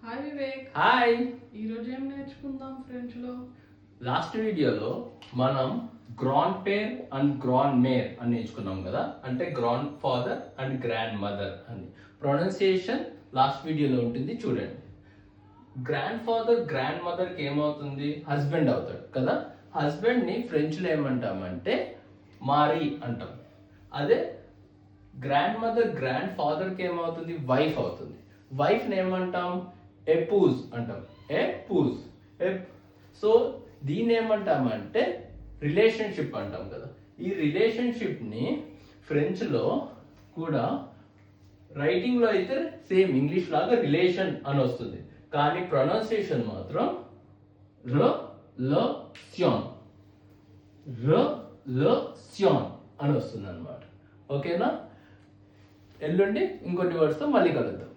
Hi Vivek. Hi. ఈరోజు ఏం నేర్చుకుందాం ఫ్రెంచ్ లో? లాస్ట్ వీడియోలో మనం గ్రాండ్ పేర్ అండ్ గ్రాండ్ మేర్ అని నేర్చుకున్నాం కదా, అంటే grand father and grand mother అని. ప్రొనౌన్సియేషన్ లాస్ట్ వీడియోలో ఉంటుంది, చూడండి. గ్రాండ్ ఫాదర్ గ్రాండ్ మదర్ కి ఏమవుతుంది? హస్బెండ్ అవుతాడు కదా. హస్బెండ్ ని ఫ్రెంచ్ లో ఏమంటామంటే మారీ అంటాం. అదే గ్రాండ్ మదర్ గ్రాండ్ ఫాదర్ కి ఏమవుతుంది? వైఫ్ అవుతుంది. వైఫ్ ని ఏమంటాం? ఎపూజ్ అంటాం. ఎపూజ్. సో దీన్ని ఏమంటామంటే రిలేషన్షిప్ అంటాం కదా. ఈ రిలేషన్షిప్ ని ఫ్రెంచ్ లో కూడా రైటింగ్ లో అయితే సేమ్ ఇంగ్లీష్ లాగా రిలేషన్ అని వస్తుంది, కానీ ప్రొనౌన్సియేషన్ మాత్రం రిలేషన్ అని వస్తుంది అనమాట. ఓకేనా? ఎల్లుండి ఇంకొన్ని వర్డ్స్ తో మళ్ళీ కలుద్దాం.